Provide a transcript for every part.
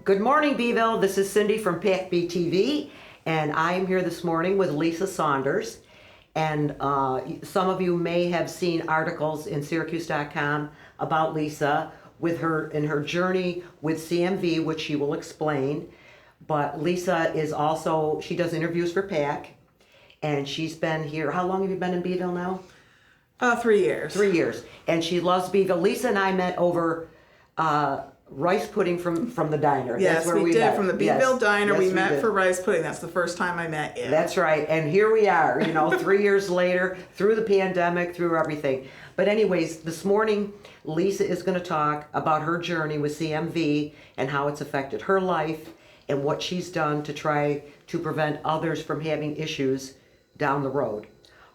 Good morning, Beeville. This is Cindy from PAC-B TV, and I am here this morning with Lisa Saunders. And some of you may have seen articles in Syracuse.com about Lisa with her journey with CMV, which she will explain. But Lisa is also, she does interviews for PAC, and she's been here. How long have you been in Beeville now? 3 years. 3 years. And she loves Beeville. Lisa and I met over rice pudding from the diner. Yes, That's where we did. met. From the Beeville Diner, Yes, we met did. for rice pudding. That's the first time I met you. That's right. And here we are, 3 years later, through the pandemic, through everything. But anyways, this morning, Lisa is going to talk about her journey with CMV and how it's affected her life and what she's done to try to prevent others from having issues down the road.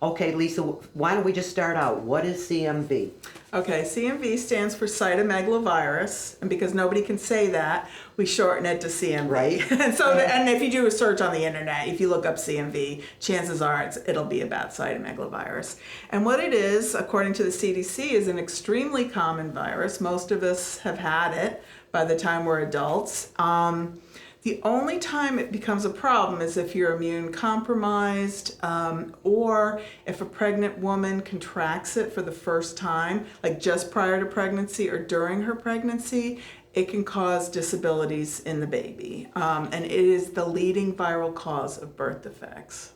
Okay, Lisa, why don't we just start out? What is CMV? Okay, CMV stands for cytomegalovirus, and because nobody can say that, we shorten it to CMV. Right. And if you do a search on the internet, if you look up CMV, chances are it'll be about cytomegalovirus. And what it is, according to the CDC, is an extremely common virus. Most of us have had it by the time we're adults. The only time it becomes a problem is if you're immune compromised or if a pregnant woman contracts it for the first time, like just prior to pregnancy or during her pregnancy. It can cause disabilities in the baby. And it is the leading viral cause of birth defects.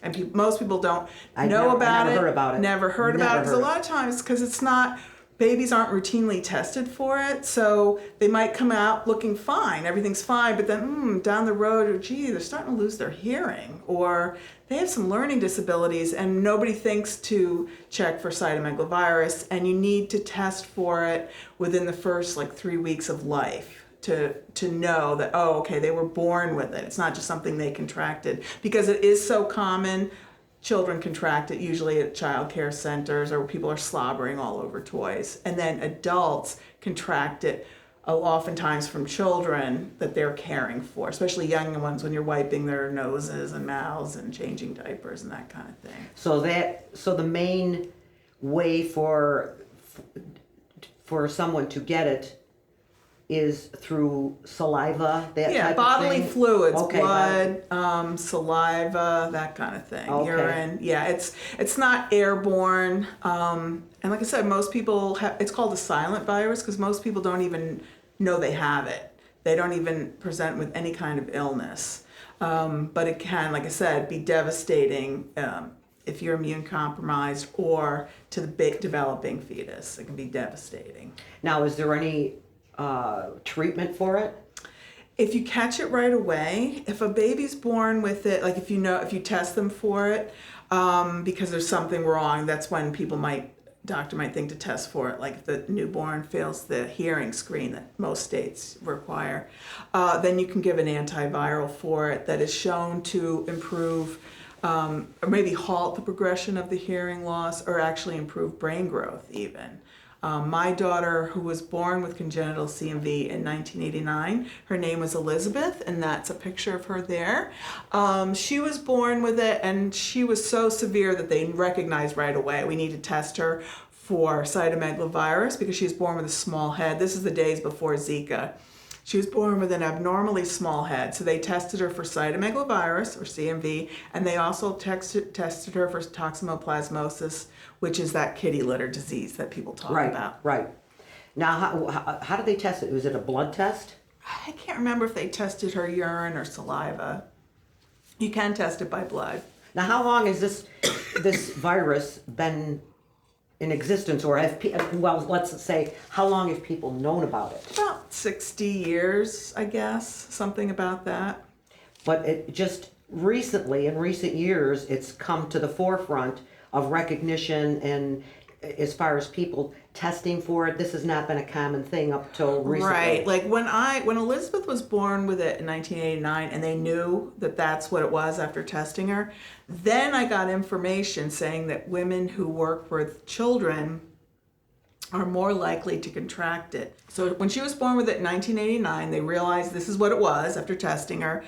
And most people don't know about it. Never heard about it. Never heard about it. Because a lot of times, because it's not, babies aren't routinely tested for it, so they might come out looking fine, everything's fine, but then down the road, they're starting to lose their hearing, or they have some learning disabilities, and nobody thinks to check for cytomegalovirus, and you need to test for it within the first 3 weeks of life to know that, oh, okay, they were born with it. It's not just something they contracted, because it is so common. Children contract it usually at child care centers or people are slobbering all over toys. And then adults contract it oftentimes from children that they're caring for, especially young ones when you're wiping their noses and mouths and changing diapers and that kind of thing. So the main way for someone to get it is through saliva, type bodily of thing? fluids, Okay, blood, saliva, that kind of thing. Okay. Urine. Yeah, it's not airborne. And like I said, most people it's called a silent virus because most people don't even know they have it. They don't even present with any kind of illness. But it can, like I said, be devastating if you're immune compromised or to the developing fetus. It can be devastating. Now, is there any treatment for it? If you catch it right away, if a baby's born with it, if you test them for it, because there's something wrong, that's when doctor might think to test for it. Like if the newborn fails the hearing screen that most states require, then you can give an antiviral for it that is shown to improve or maybe halt the progression of the hearing loss or actually improve brain growth even. My daughter, who was born with congenital CMV in 1989, her name was Elizabeth, and that's a picture of her there. She was born with it, and she was so severe that they recognized right away. We need to test her for cytomegalovirus because she was born with a small head. This is the days before Zika. She was born with an abnormally small head, so they tested her for cytomegalovirus, or CMV, and they also tested her for toxoplasmosis, which is that kitty litter disease that people talk about. Right. Now, how did they test it? Was it a blood test? I can't remember if they tested her urine or saliva. You can test it by blood. Now, how long has this virus been in existence, or let's say, how long have people known about it? About 60 years, I guess, something about that. But it just recently, in recent years, it's come to the forefront of recognition, and as far as people testing for it, this has not been a common thing up till recently. Right, like when Elizabeth was born with it in 1989, and they knew that that's what it was after testing her, then I got information saying that women who work with children are more likely to contract it. So when she was born with it in 1989, they realized this is what it was after testing her.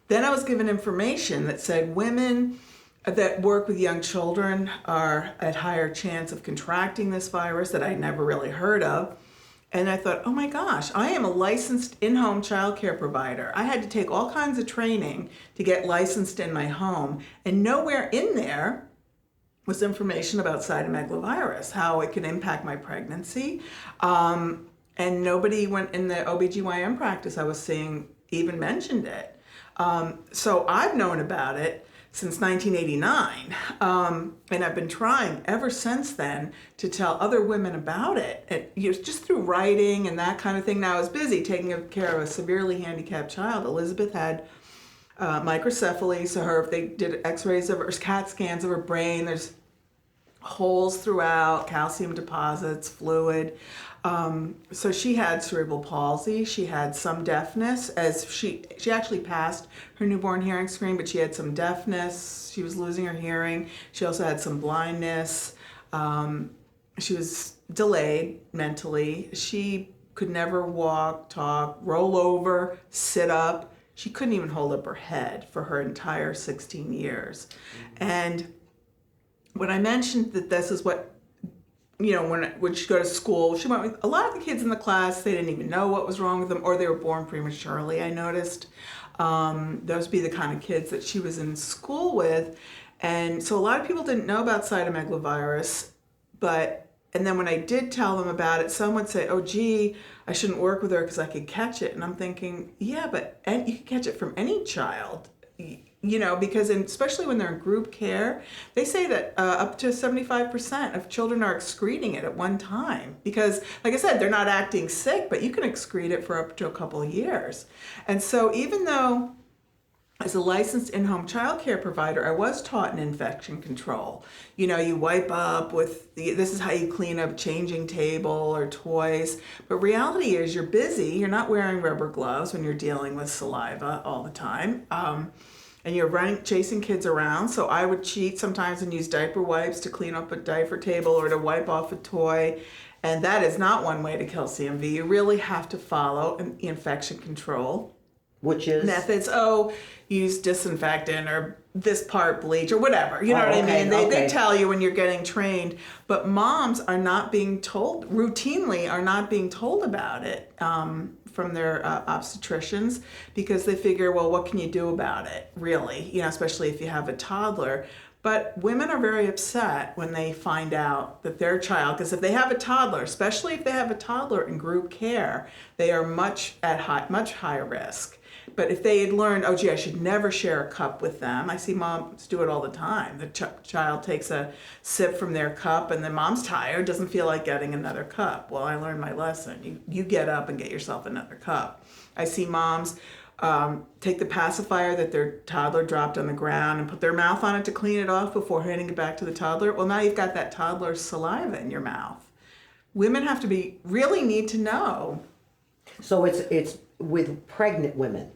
Then I was given information that said women that work with young children are at higher chance of contracting this virus that I'd never really heard of. And I thought, oh my gosh, I am a licensed in-home childcare provider. I had to take all kinds of training to get licensed in my home. And nowhere in there was information about cytomegalovirus, how it could impact my pregnancy. And nobody went in the OBGYN practice I was seeing even mentioned it. So I've known about it since 1989. And I've been trying ever since then to tell other women about it. Just through writing and that kind of thing. Now I was busy taking care of a severely handicapped child. Elizabeth had microcephaly, so they did x-rays of her, CAT scans of her brain. There's holes throughout, calcium deposits, fluid. So she had cerebral palsy. She had some deafness, as she actually passed her newborn hearing screen, but she had some deafness. She was losing her hearing. She also had some blindness. She was delayed mentally. She could never walk, talk, roll over, sit up. She couldn't even hold up her head for her entire 16 years. And when I mentioned that this is what, when she go to school, she went with a lot of the kids in the class. They didn't even know what was wrong with them, or they were born prematurely, I noticed. Those would be the kind of kids that she was in school with. And so a lot of people didn't know about cytomegalovirus, and then when I did tell them about it, some would say, oh, gee, I shouldn't work with her because I could catch it. And I'm thinking, yeah, but you can catch it from any child. Because especially when they're in group care, they say that up to 75% of children are excreting it at one time. Because, like I said, they're not acting sick, but you can excrete it for up to a couple of years. And so even though, as a licensed in-home childcare provider, I was taught in infection control. You wipe up this is how you clean up changing table or toys. But reality is you're busy. You're not wearing rubber gloves when you're dealing with saliva all the time. And you're chasing kids around. So I would cheat sometimes and use diaper wipes to clean up a diaper table or to wipe off a toy. And that is not one way to kill CMV. You really have to follow infection control. Which is? Methods. Use disinfectant or this part bleach or whatever. You know what I mean? They tell you when you're getting trained. But moms are not being told, routinely are not being told about it from their obstetricians, because they figure, well, what can you do about it, really? Especially if you have a toddler. But women are very upset when they find out that their child, because if they have a toddler, especially if they have a toddler in group care, they are much higher risk. But if they had learned, oh, gee, I should never share a cup with them. I see moms do it all the time. The child takes a sip from their cup and the mom's tired, doesn't feel like getting another cup. Well, I learned my lesson. You get up and get yourself another cup. I see moms take the pacifier that their toddler dropped on the ground and put their mouth on it to clean it off before handing it back to the toddler. Well, now you've got that toddler's saliva in your mouth. Women have to really need to know. So it's with pregnant women.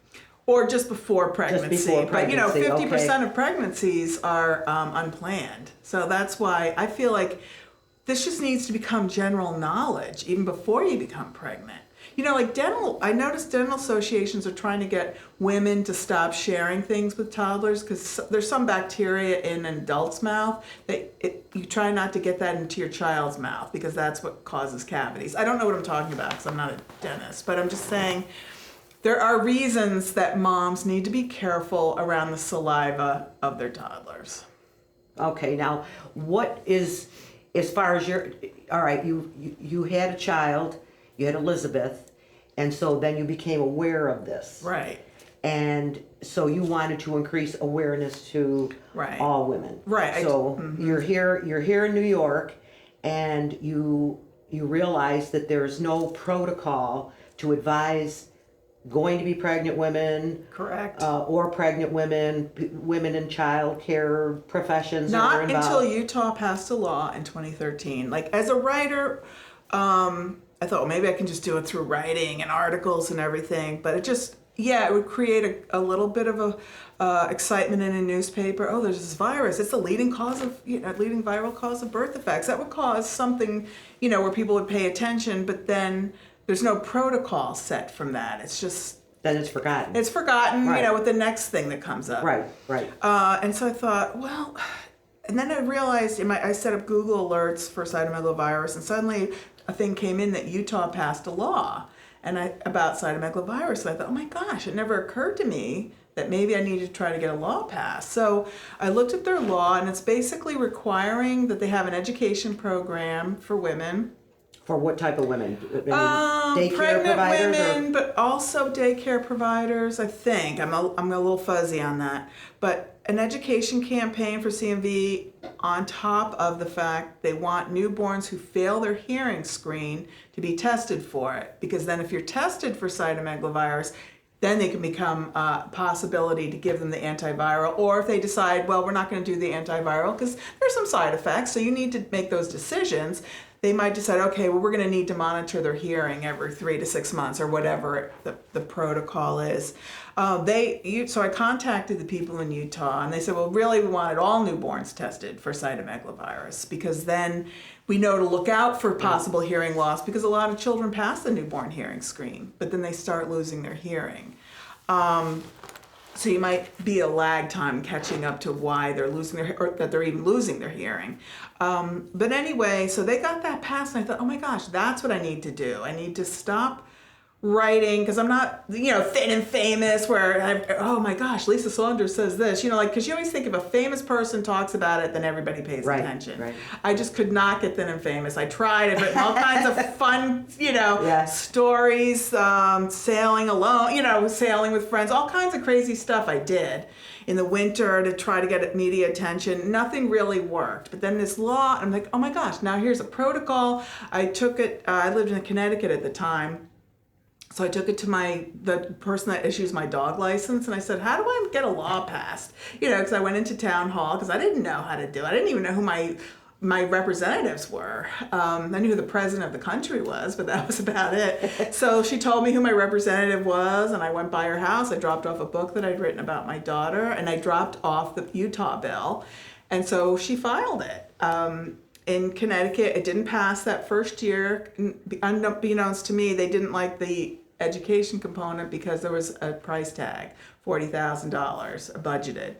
Or just before pregnancy. But 50% okay. of pregnancies are unplanned. So that's why I feel like this just needs to become general knowledge even before you become pregnant. I noticed dental associations are trying to get women to stop sharing things with toddlers because there's some bacteria in an adult's mouth that you try not to get that into your child's mouth because that's what causes cavities. I don't know what I'm talking about because I'm not a dentist, but I'm just saying there are reasons that moms need to be careful around the saliva of their toddlers. Okay, now what is, as far as all right, you had a child, you had Elizabeth, and so then you became aware of this. Right. And so you wanted to increase awareness to all women. Right. So you're here in New York, and you realize that there's no protocol to advise going to be pregnant women. Correct. Or pregnant women in child care professions. Not until Utah passed a law in 2013. Like, as a writer, I thought, well, maybe I can just do it through writing and articles and everything. But it would create a little bit of excitement in a newspaper. Oh, there's this virus. It's the leading viral cause of birth defects. That would cause something, where people would pay attention. But then there's no protocol set from that. It's just then it's forgotten. It's forgotten, right. With the next thing that comes up. Right. And so I thought, well. And then I realized I set up Google alerts for cytomegalovirus, and suddenly a thing came in that Utah passed a law about cytomegalovirus. And I thought, oh my gosh, it never occurred to me that maybe I needed to try to get a law passed. So I looked at their law, and it's basically requiring that they have an education program for women. For what type of women? Pregnant providers women, but also daycare providers, I think. I'm a little fuzzy on that. But an education campaign for CMV on top of the fact they want newborns who fail their hearing screen to be tested for it. Because then if you're tested for cytomegalovirus, then they can become a possibility to give them the antiviral. Or if they decide, well, we're not going to do the antiviral because there's some side effects, so you need to make those decisions. They might decide, okay, well, we're going to need to monitor their hearing every 3 to 6 months or whatever the protocol is. So I contacted the people in Utah, and they said, well, really, we wanted all newborns tested for cytomegalovirus because then we know to look out for possible hearing loss because a lot of children pass the newborn hearing screen, but then they start losing their hearing. So you might be a lag time catching up to why they're losing or that they're even losing their hearing. But anyway, so they got that passed, and I thought, oh my gosh, that's what I need to do. I need to stop writing, because I'm not, thin and famous where, oh my gosh, Lisa Saunders says this, because you always think if a famous person talks about it, then everybody pays attention. Right. I just could not get thin and famous. I tried. I've written all kinds of fun, stories, sailing alone, sailing with friends, all kinds of crazy stuff I did in the winter to try to get media attention. Nothing really worked. But then this law, I'm like, oh my gosh, now here's a protocol. I took it, I lived in Connecticut at the time. So I took it to the person that issues my dog license, and I said, how do I get a law passed? Because I went into town hall because I didn't know how to do it. I didn't even know who my representatives were. I knew who the president of the country was, but that was about it. So she told me who my representative was, and I went by her house. I dropped off a book that I'd written about my daughter, and I dropped off the Utah bill. And so she filed it. In Connecticut, it didn't pass that first year. Unbeknownst to me, they didn't like the education component because there was a price tag, $40,000 budgeted.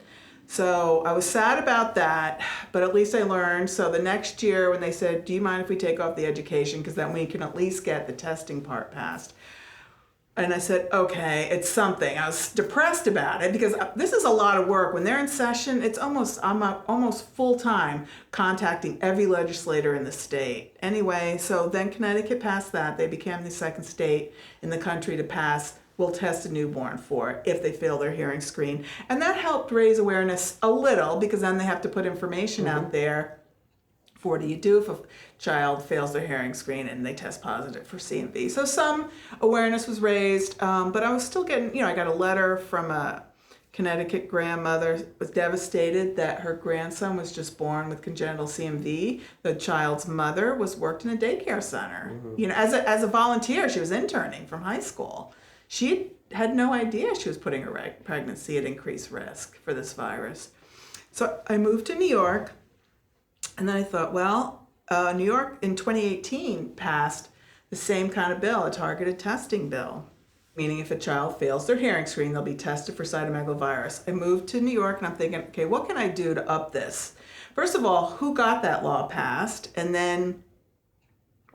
So I was sad about that, but at least I learned. So the next year when they said, do you mind if we take off the education, because then we can at least get the testing part passed. And I said, okay, it's something. I was depressed about it because this is a lot of work. When they're in session, I'm almost full-time contacting every legislator in the state. Anyway, so then Connecticut passed that. They became the second state in the country to pass, we'll test a newborn for it if they fail their hearing screen. And that helped raise awareness a little because then they have to put information out there. What do you do if a child fails their hearing screen and they test positive for CMV? So some awareness was raised, but I was still getting, I got a letter from a Connecticut grandmother who was devastated that her grandson was just born with congenital CMV. The child's mother worked in a daycare center. As a volunteer, she was interning from high school. She had no idea she was putting her pregnancy at increased risk for this virus. So I moved to New York. And then I thought, well, New York in 2018 passed the same kind of bill, a targeted testing bill, meaning if a child fails their hearing screen, they'll be tested for cytomegalovirus. I moved to New York and I'm thinking, okay, what can I do to up this? First of all, who got that law passed? And then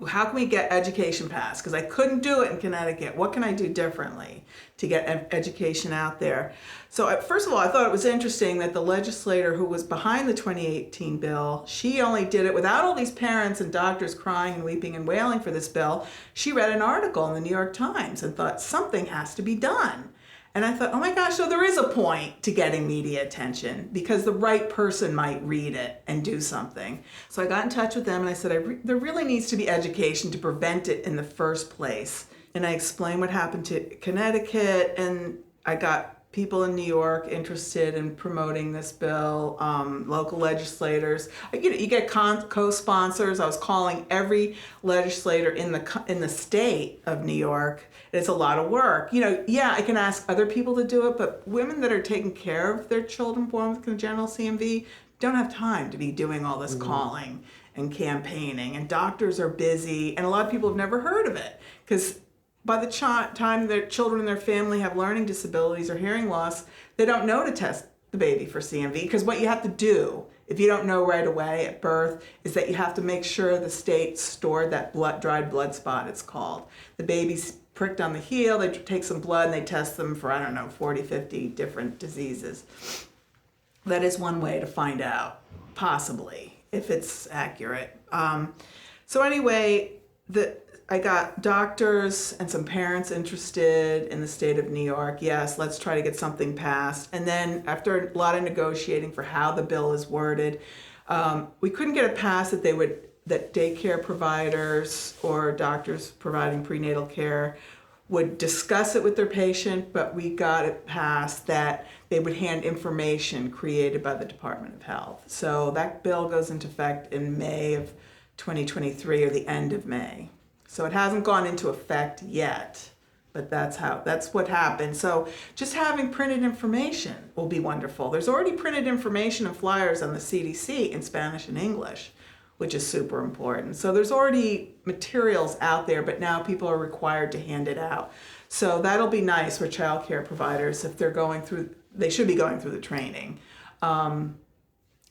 how can we get education passed? Because I couldn't do it in Connecticut. What can I do differently to get education out there? So first of all, I thought it was interesting that the legislator who was behind the 2018 bill, she only did it without all these parents and doctors crying and weeping and wailing for this bill. She read an article in the New York Times and thought something has to be done. And I thought, oh my gosh, so there is a point to getting media attention because the right person might read it and do something. So I got in touch with them and I said, there really needs to be education to prevent it in the first place. And I explained what happened to Connecticut, and I got people in New York interested in promoting this bill, local legislators. You get co-sponsors. I was calling every legislator in the state of New York. It's a lot of work. I can ask other people to do it, but women that are taking care of their children born with congenital CMV don't have time to be doing all this calling and campaigning. And doctors are busy, and a lot of people have never heard of it because by the time their children and their family have learning disabilities or hearing loss, they don't know to test the baby for CMV because what you have to do if you don't know right away at birth, is that you have to make sure the state stored that dried blood spot, it's called. The baby's pricked on the heel, they take some blood and they test them for, 40, 50 different diseases. That is one way to find out, possibly, if it's accurate. So anyway, I got doctors and some parents interested in the state of New York. Yes, let's try to get something passed. And then after a lot of negotiating for how the bill is worded, we couldn't get it passed that daycare providers or doctors providing prenatal care would discuss it with their patient, but we got it passed that they would hand information created by the Department of Health. So that bill goes into effect in May of 2023 or the end of May. So it hasn't gone into effect yet, but that's what happened. So just having printed information will be wonderful. There's already printed information and flyers on the CDC in Spanish and English, which is super important. So there's already materials out there, but now people are required to hand it out. So that'll be nice for childcare providers if they're they should be going through the training.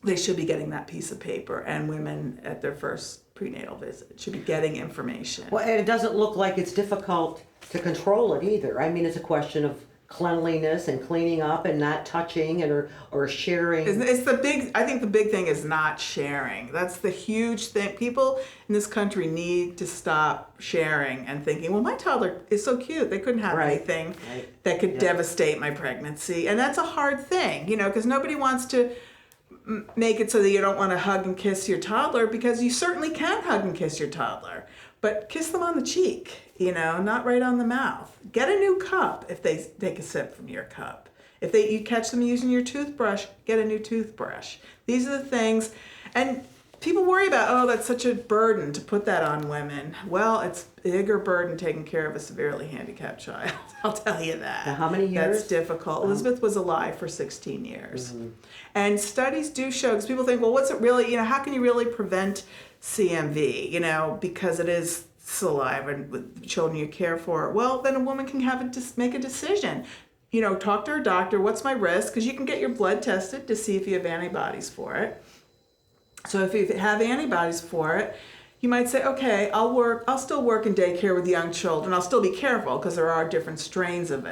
They should be getting that piece of paper, and women at their first prenatal visit should be getting information. Well, and it doesn't look like it's difficult to control it either. I mean, it's a question of cleanliness and cleaning up and not touching or sharing. I think the big thing is not sharing. That's the huge thing. People in this country need to stop sharing and thinking, well, my toddler is so cute. They couldn't have anything that could devastate my pregnancy. And that's a hard thing, because nobody wants to make it so that you don't want to hug and kiss your toddler, because you certainly can hug and kiss your toddler, but kiss them on the cheek, not right on the mouth. Get a new cup if they take a sip from your cup. If you catch them using your toothbrush, get a new toothbrush. These are the things, and people worry about, that's such a burden to put that on women. Well, it's a bigger burden taking care of a severely handicapped child. I'll tell you that. Now, how many years? That's difficult. Elizabeth was alive for 16 years. Mm-hmm. And studies do show, because people think, well, what's it really, how can you really prevent CMV, because it is saliva and with children you care for. Well, then a woman can make a decision. Talk to her doctor, what's my risk? Because you can get your blood tested to see if you have antibodies for it. So if you have antibodies for it, you might say, okay, I'll still work in daycare with young children. I'll still be careful because there are different strains of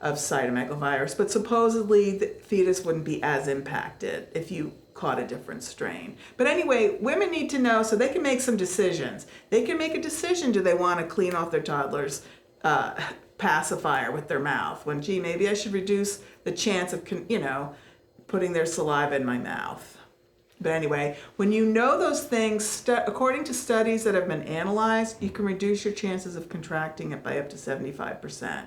cytomegalovirus, but supposedly the fetus wouldn't be as impacted if you caught a different strain. But anyway, women need to know so they can make some decisions. They can make a decision, do they want to clean off their toddler's pacifier with their mouth? When, maybe I should reduce the chance of, putting their saliva in my mouth. But anyway, when you know those things, according to studies that have been analyzed, you can reduce your chances of contracting it by up to 75%.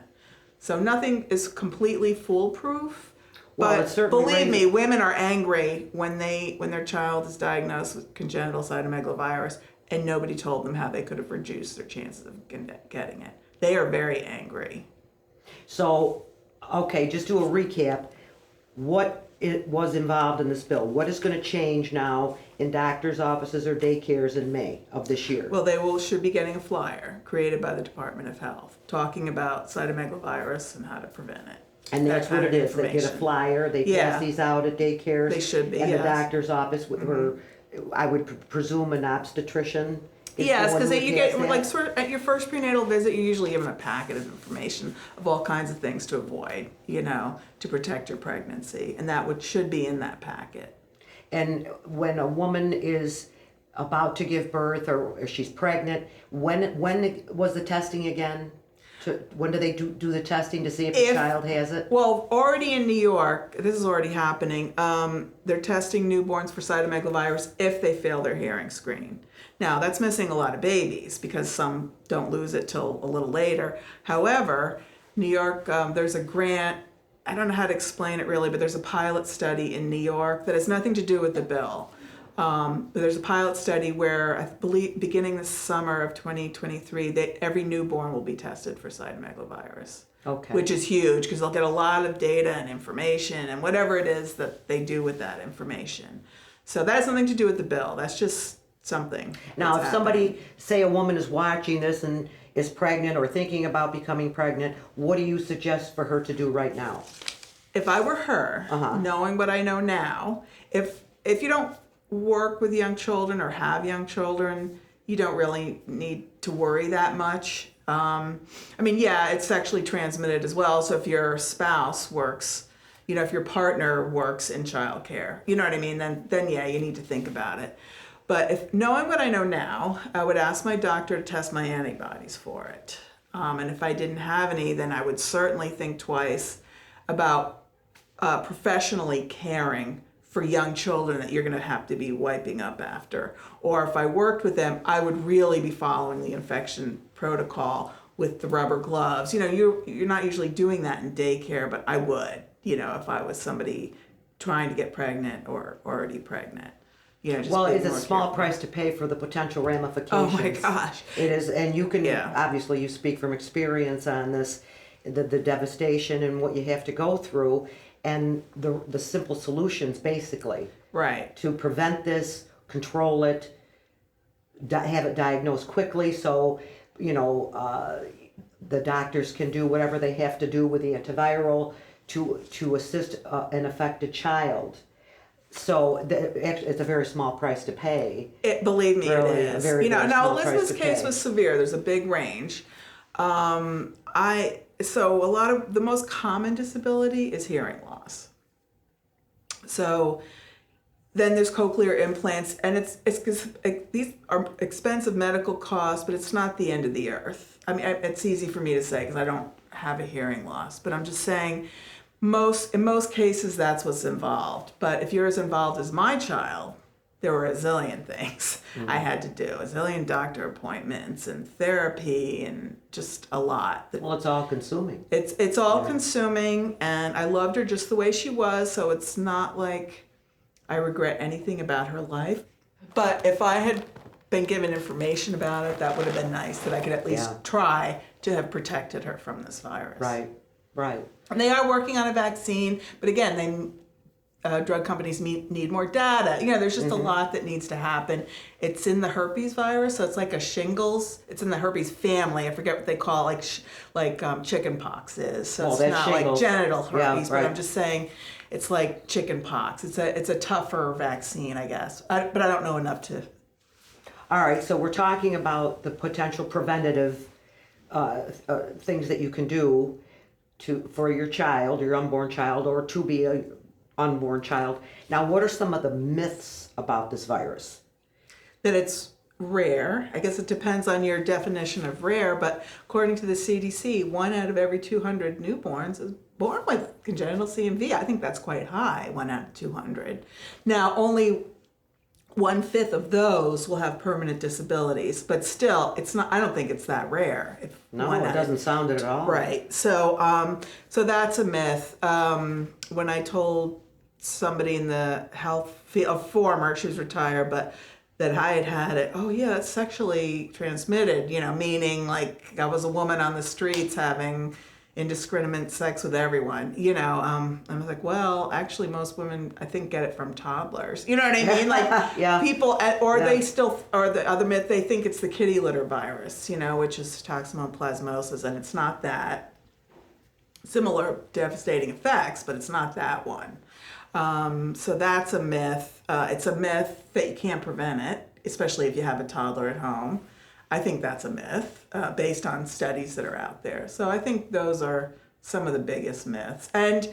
So nothing is completely foolproof, but believe me, women are angry when their child is diagnosed with congenital cytomegalovirus and nobody told them how they could have reduced their chances of getting it. They are very angry. So, okay, just do a recap. What it was involved in this bill? What is going to change now in doctors' offices or daycares in May of this year? Well, should be getting a flyer created by the Department of Health talking about cytomegalovirus and how to prevent it. And that's what it is. They get a flyer. They pass these out at daycares. They should be. And the doctor's office, I would presume an obstetrician. Yes, because you get at your first prenatal visit, you're usually given a packet of information of all kinds of things to avoid, to protect your pregnancy, and that should be in that packet. And when a woman is about to give birth or she's pregnant, when was the testing again? When do they do the testing to see if the child has it? Well, already in New York, this is already happening. They're testing newborns for cytomegalovirus if they fail their hearing screen. Now, that's missing a lot of babies because some don't lose it till a little later. However, New York, there's a grant. I don't know how to explain it really, but there's a pilot study in New York that has nothing to do with the bill. But there's a pilot study where I believe beginning this summer of 2023, every newborn will be tested for cytomegalovirus. Okay. Which is huge because they'll get a lot of data and information and whatever it is that they do with that information. So that has nothing to do with the bill. That's just something. Now, if somebody, say a woman is watching this and is pregnant or thinking about becoming pregnant, what do you suggest for her to do right now? If I were her, knowing what I know now, if if you don't work with young children or have young children, you don't really need to worry that much. I mean, yeah, it's sexually transmitted as well. So if your spouse works, if your partner works in childcare, you know what I mean, then yeah, you need to think about it. But if knowing what I know now, I would ask my doctor to test my antibodies for it. And if I didn't have any, then I would certainly think twice about professionally caring for young children that you're going to have to be wiping up after. Or if I worked with them, I would really be following the infection protocol with the rubber gloves. You're not usually doing that in daycare, but I would, if I was somebody trying to get pregnant or already pregnant. Well, it's a small price to pay for the potential ramifications. Oh my gosh. It is, and you can, obviously you speak from experience on this, the devastation and what you have to go through, and the simple solutions basically. Right. To prevent this, control it, have it diagnosed quickly so, the doctors can do whatever they have to do with the antiviral to assist an affected child. So it's a very small price to pay. Believe me, really, it is. very Now Elizabeth's case was severe. There's a big range. So a lot of the most common disability is hearing loss. So then there's cochlear implants, and these are expensive medical costs, but it's not the end of the earth. I mean, it's easy for me to say because I don't have a hearing loss, but I'm just saying. In most cases, that's what's involved. But if you're as involved as my child, there were a zillion things I had to do, a zillion doctor appointments and therapy and just a lot. Well, it's all consuming. It's all consuming, and I loved her just the way she was, so it's not like I regret anything about her life. But if I had been given information about it, that would have been nice, that I could at least try to have protected her from this virus. Right. And they are working on a vaccine, but again, drug companies need more data. There's just a lot that needs to happen. It's in the herpes virus, so it's like a shingles. It's in the herpes family. I forget what they call it, like chicken pox is. So it's not shingles. Like genital herpes, but I'm just saying it's like chicken pox. It's a tougher vaccine, I guess. But I don't know enough to. All right, so we're talking about the potential preventative things that you can do for your child, your unborn child, or to be a unborn child. Now, what are some of the myths about this virus? That it's rare. I guess it depends on your definition of rare, but according to the CDC, 1 out of every 200 newborns is born with congenital CMV. I think that's quite high, 1 out of 200. Now, only 1/5 of those will have permanent disabilities, but still, it's not. I don't think it's that rare. No, it doesn't sound it at all. Right. So, so that's a myth. When I told somebody in the health field, a former, she was retired, but that I had it. Oh yeah, it's sexually transmitted. Meaning like I was a woman on the streets having indiscriminate sex with everyone, I was like, well, actually most women, I think, get it from toddlers. You know what I mean? Like people, they still, or the other myth, they think it's the kitty litter virus, which is toxoplasmosis, and it's not that. Similar devastating effects, but it's not that one. So that's a myth. It's a myth that you can't prevent it, especially if you have a toddler at home. I think that's a myth based on studies that are out there. So I think those are some of the biggest myths. And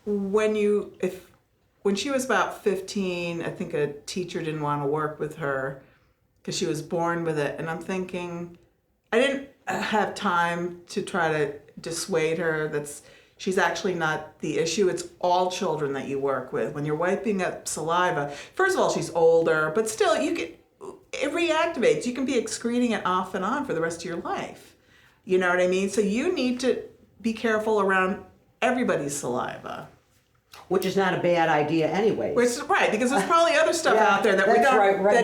when she was about 15, I think a teacher didn't want to work with her because she was born with it. And I'm thinking, I didn't have time to try to dissuade her. She's actually not the issue. It's all children that you work with. When you're wiping up saliva, first of all, she's older, but still it reactivates. You can be excreting it off and on for the rest of your life. You know what I mean? So you need to be careful around everybody's saliva. Which is not a bad idea anyway. Right, because there's probably other stuff out there that we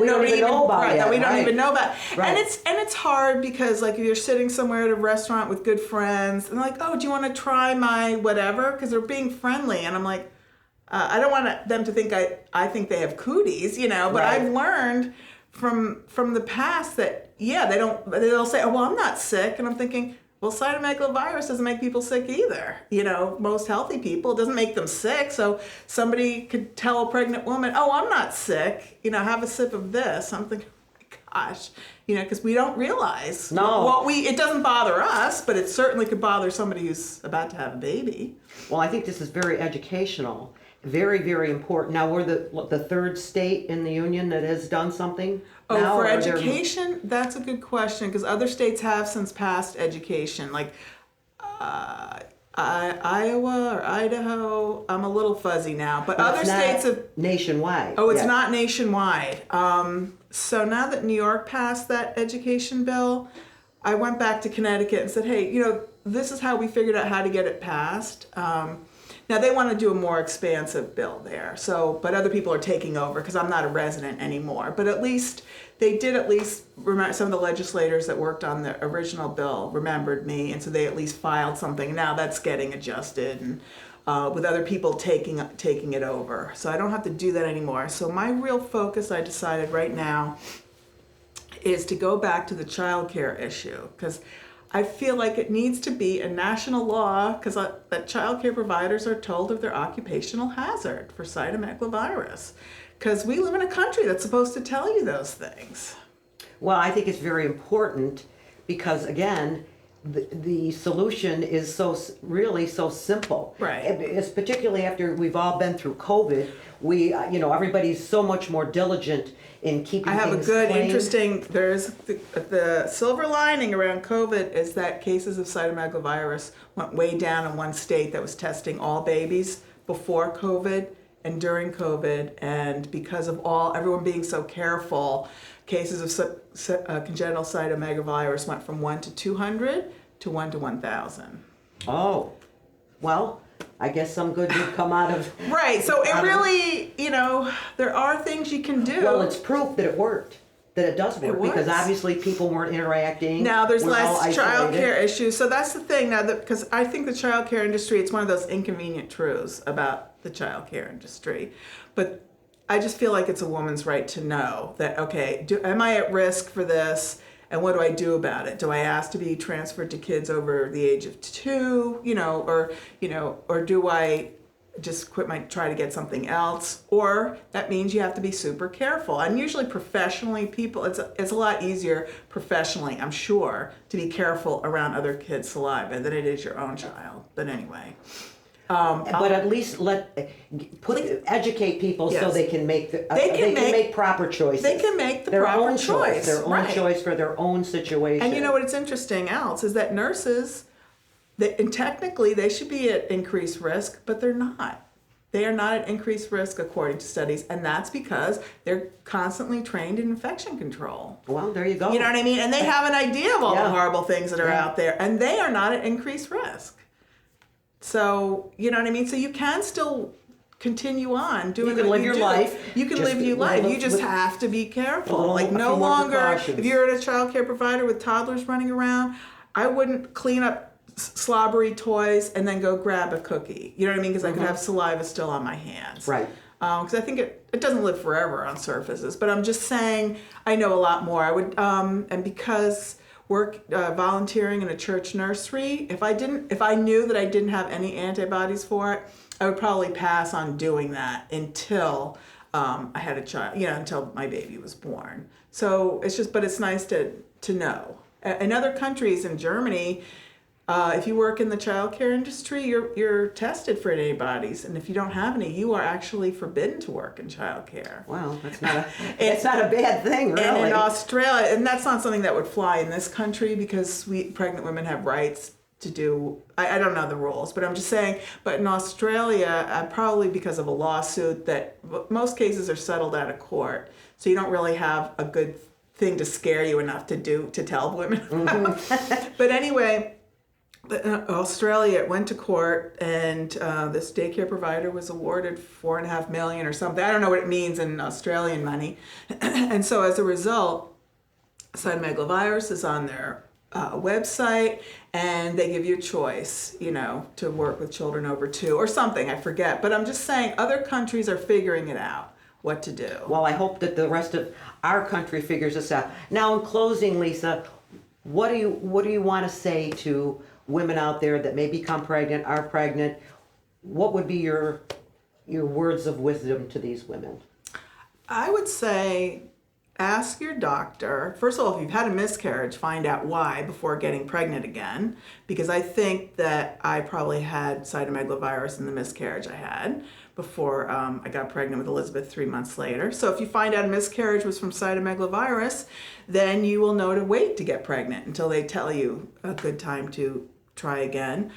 don't even know about. That we don't even know about. Right. And it's hard because like if you're sitting somewhere at a restaurant with good friends and they're like, oh, do you want to try my whatever? Because they're being friendly, and I'm like, I don't want them to think I think they have cooties, But I've learned from the past that they'll say, oh well, I'm not sick, and I'm thinking, Well, cytomegalovirus doesn't make people sick either. Most healthy people, it doesn't make them sick. So somebody could tell a pregnant woman, oh, I'm not sick, have a sip of this. I'm thinking, oh my gosh, because we don't realize. No. It doesn't bother us, but it certainly could bother somebody who's about to have a baby. Well, I think this is very educational, very, very important. Now, we're the third state in the union that has done something. Oh, now, for or education, that's a good question, because other states have since passed education, like Iowa or Idaho. I'm a little fuzzy now, but other states have nationwide. Oh, it's not nationwide. So now that New York passed that education bill, I went back to Connecticut and said, hey, this is how we figured out how to get it passed. Now they want to do a more expansive bill there. But other people are taking over because I'm not a resident anymore. But at least they did remember, some of the legislators that worked on the original bill remembered me, and so they at least filed something. Now that's getting adjusted, and with other people taking it over. So I don't have to do that anymore. So my real focus, I decided right now, is to go back to the child care issue, because I feel like it needs to be a national law, because that child care providers are told of their occupational hazard for cytomegalovirus, because we live in a country that's supposed to tell you those things. Well, I think it's very important because, again, the solution is really so simple. Right. It's particularly after we've all been through COVID. Everybody's so much more diligent in keeping things I have a good, clean. interesting, there's the silver lining around COVID is that cases of cytomegalovirus went way down in one state that was testing all babies before COVID and during COVID, and because of everyone being so careful, cases of congenital cytomegalovirus went from 1 to 200 to 1 to 1,000. Oh, well, I guess some good did come out of... Right, so it really, there are things you can do. Well, it's proof that it worked, that it does work, because obviously people weren't interacting. Now there's We're all less child isolated. care issues, so that's the thing now, because I think the child care industry, it's one of those inconvenient truths about the child care industry, but I just feel like it's a woman's right to know that, okay, am I at risk for this? And what do I do about it? Do I ask to be transferred to kids over the age of 2, or do I just try to get something else? Or that means you have to be super careful. And usually professionally, it's a lot easier professionally, I'm sure, to be careful around other kids' saliva than it is your own child. But anyway. But at least educate people so Yes. they can make make proper choices. They can make the their proper own choice, their own right. choice for their own situation. And you know what? It's interesting else is that nurses, and technically they should be at increased risk, but they're not. They are not at increased risk according to studies, and that's because they're constantly trained in infection control. Well, there you go. You know what I mean? And they have an idea of all the Yeah. horrible things that are Yeah. out there, and they are not at increased risk. So, you know what I mean? So you can still continue on doing You can what live you your do. life. You can Just live your with- life. with- You just with- have to be careful. a Like few no more longer, precautions. if you're at a child care provider with toddlers running around, I wouldn't clean up slobbery toys and then go grab a cookie. You know what I mean? Because I could have saliva still on my hands. Right. Because I think it doesn't live forever on surfaces. But I'm just saying I know a lot more. I would, and because volunteering in a church nursery, if I knew that I didn't have any antibodies for it, I would probably pass on doing that until I had a child, until my baby was born. So but it's nice to know. In other countries, in Germany, if you work in the child care industry, you're tested for antibodies, and if you don't have any, you are actually forbidden to work in child care. Wow, that's not a bad thing, really. And in Australia, and that's not something that would fly in this country because pregnant women have rights to do, I don't know the rules, but I'm just saying, but in Australia, probably because of a lawsuit that most cases are settled out of court, so you don't really have a good thing to scare you enough to tell women about. But anyway, Australia, it went to court, and this daycare provider was awarded $4.5 million or something. I don't know what it means in Australian money. And so as a result, cytomegalovirus is on their website, and they give you a choice, to work with children over 2 or something, I forget. But I'm just saying other countries are figuring it out, what to do. Well, I hope that the rest of our country figures this out. Now, in closing, Lisa, what do you want to say to women out there that may become pregnant, are pregnant? What would be your words of wisdom to these women? I would say ask your doctor. First of all, if you've had a miscarriage, find out why before getting pregnant again. Because I think that I probably had cytomegalovirus in the miscarriage I had before I got pregnant with Elizabeth 3 months later. So if you find out a miscarriage was from cytomegalovirus, then you will know to wait to get pregnant until they tell you a good time to try again.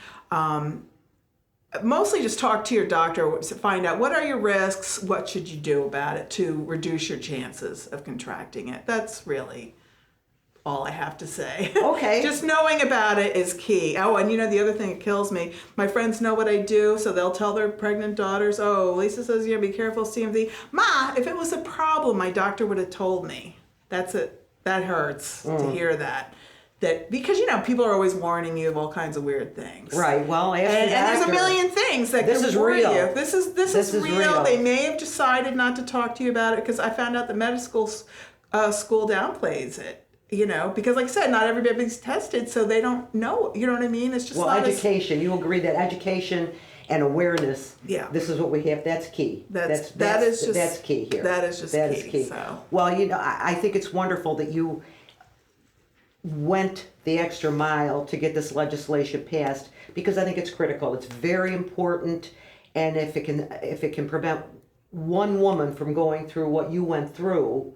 Mostly just talk to your doctor to find out what are your risks, what should you do about it to reduce your chances of contracting it. That's really all I have to say. Okay. Just knowing about it is key. Oh, and the other thing that kills me, my friends know what I do, so they'll tell their pregnant daughters, oh, Lisa says, be careful, CMV. Ma, if it was a problem, my doctor would have told me. That's it. That hurts to hear that. Because people are always warning you of all kinds of weird things. Right. Well, and there's a million things that can worry you. This is real. They may have decided not to talk to you about it because I found out the medical school downplays it. Because like I said, not everybody's tested, so they don't know. You know what I mean? It's just education. You agree that education and awareness. Yeah. This is what we have. That's key. That's key here. That is just key. So. Well, I think it's wonderful that you went the extra mile to get this legislation passed because I think it's critical. It's very important, and if it can prevent one woman from going through what you went through,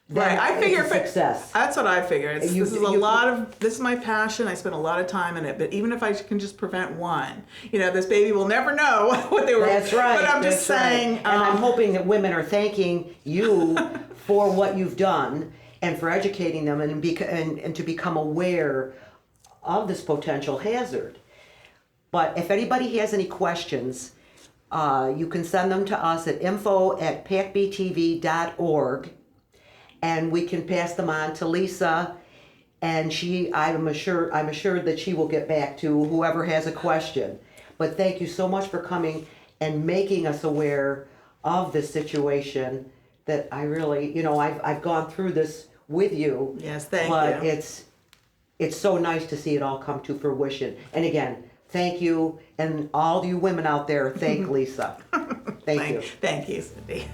then I figure it's a success. That's what I figure. This is my passion. I spend a lot of time in it. But even if I can just prevent one, this baby will never know what they were. That's right. But I'm just saying. And I'm hoping that women are thanking you for what you've done and for educating them and to become aware of this potential hazard. But if anybody has any questions, you can send them to us at info@pacbtv.org, and we can pass them on to Lisa, and I'm assured that she will get back to whoever has a question. But thank you so much for coming and making us aware of this situation that I really, I've gone through this with you. Yes, thank you. But it's so nice to see it all come to fruition. And again, thank you, and all you women out there, thank Lisa. Thank you. Thank you, Cindy.